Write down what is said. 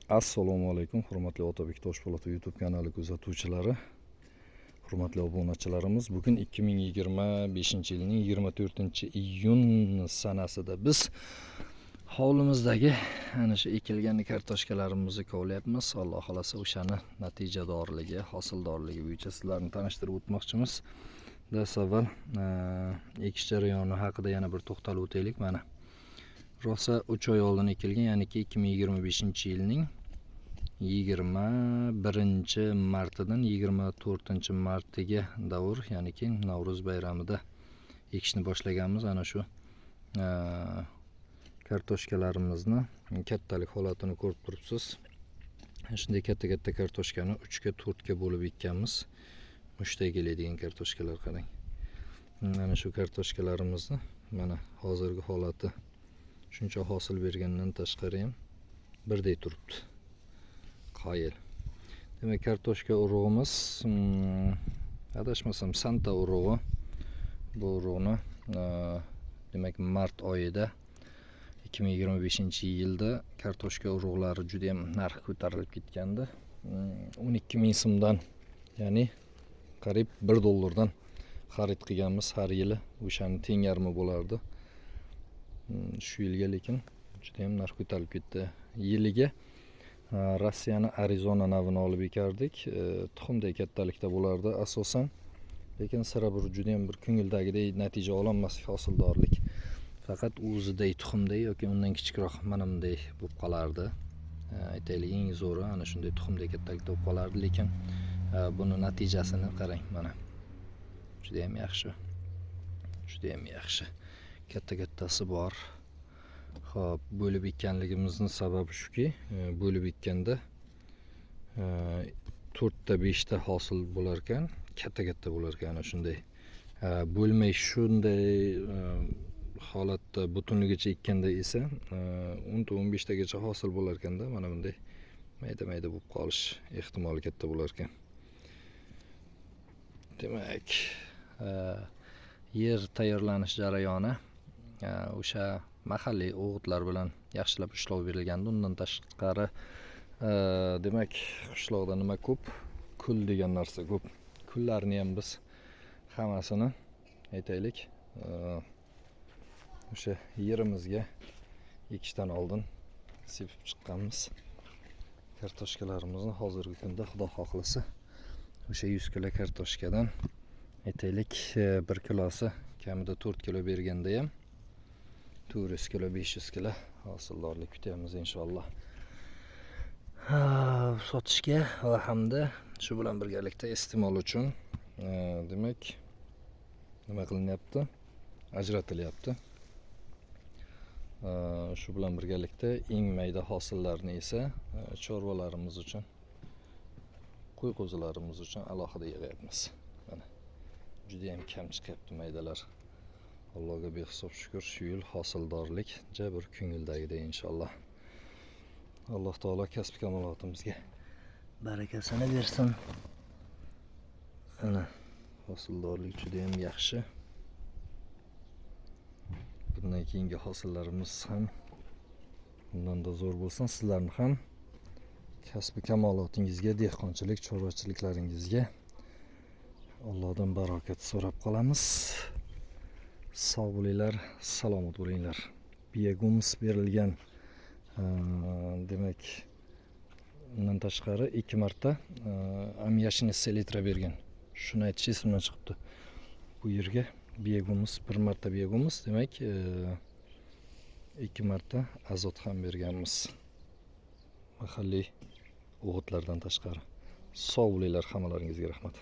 Assalomu alaykum, hurmatli Otabek Toshpo'latov YouTube kanali kuzatuvchilari, hurmatli obunachilarimiz. Bugun 2025-yilning 24-iyun sanasida biz hovlimizdagi ana shu ekilgan kartoshkalarimizni kovlayapmiz. Alloh xolasa o'shani natijadorligi, hosildorligi bo'yicha sizlarni tanishtirib o'tmoqchimiz. Dastlab avval ekish jarayoni haqida yana bir to'xtalib o'taylik. Mana rosa 3 oy oldin ekilgan, ya'niki 2025-yilning 21-martidan 24-martiga davr, ya'niki Navro'z bayramida ekishni boshlaganmiz. Ana shu kartoshkalarimizni kattalik holatini ko'rib turibsiz. Shunday katta kartoshkani 3 ga 4 ga bo'lib ekkanmiz. Mushtay keladigan kartoshkalar qarang. Mana shu kartoshkalarimizni mana hozirgi holati shuncha hosil bergandan tashqari ham birday turibdi. Qoyil. Demak, kartoshka urug'imiz adashmasam Santa urug'i. Bu urug'ni demak mart oyida 2025-yilda kartoshka urug'lari juda ham narx ko'tarilib ketgandi. 12 ming so'mdan, ya'ni qariyb $1 xarid qilganmiz har yili. O'shani teng yarmi bo'lardi. Shu yilga lekin juda ham narx ko'tarilib ketdi. Yiliga Rossiyani Arizona navini olib ekardik. Tuxumday kattalikda bo'lardi asosan. Lekin sira bir juda ham bir ko'ngildagidek natija ololmasdik, hosildorlik. Faqat o'ziday tuxumday yoki undan kichikroq mana bunday bo'lib qolardi. Aytaylik, eng zo'ri ana shunday tuxumday kattalikda bo'lib qolardi, lekin buni natijasini qarang mana. Juda ham yaxshi. Juda ham yaxshi. Kattasi bor. Xo'p, bo'lib ekkanligimizning sababi shuki, bo'lib ekkanda 4 ta 5 ta hosil bo'lar ekan, katta bo'lar ekan. Ana shunday bo'lmay shunday holatda butunligicha ekkanda esa 10 ta 15 tagacha hosil bo'lar ekanda, mana bunday mayda bo'lib qolish ehtimoli katta bo'lar ekan. Demak, yer tayyorlanish jarayoni o'sha mahalliy o'g'itlar bilan yaxshilab ushlov berilgandi. Undan tashqari demak, qishloqda nima ko'p? Kul degan narsa ko'p. Kullarni ham biz hammasini aytaylik o'sha yerimizga ekishdan oldin sepib chiqqanmiz. Kartoshkalarimizni hozirgi kunda xudo xohlasa o'sha 100 kilo kartoshkadan aytaylik 1 kilosi kamida 4 kilo berganda ham 400 kilo 500 kilo hosildorlik kutamiz inshaalloh. Sotishga va hamda shu bilan birgalikda iste'mol uchun demak nima qilinyapti? Ajratilyapti. Shu bilan birgalikda eng mayda hosillarni esa chorvalarimiz uchun, qo'y qo'zilarimiz uchun alohida yig'yapmiz. Mana juda ham kam chiqyapti maydalar. Allohga behisob shukr, shu yil hosildorlik jabr ko'ngildagidek inshaalloh. Alloh taolo kasb kamolotimizga barakasini bersin. Ana hosildorlik juda ham yaxshi. Bundan keyingi hosillarimiz ham bundanda zo'r bo'lsin. Sizlarni ham kasb kamolotingizga, dehqonchilik, chorvachiliklaringizga Allohdan barokat so'rab qolamiz. Sog' bo'linglar, salomat bo'linglar. Biyagums berilgan. Demak, undan tashqari 2 marta amyashni selitra bergan. Shuni aytish esimdan chiqibdi. Bu yerga biyagums 1 marta biyagums, demak 2 marta azot ham berganmiz. Mahalliy o'g'itlardan tashqari. Sog' bo'linglar, hammalaringizga rahmat.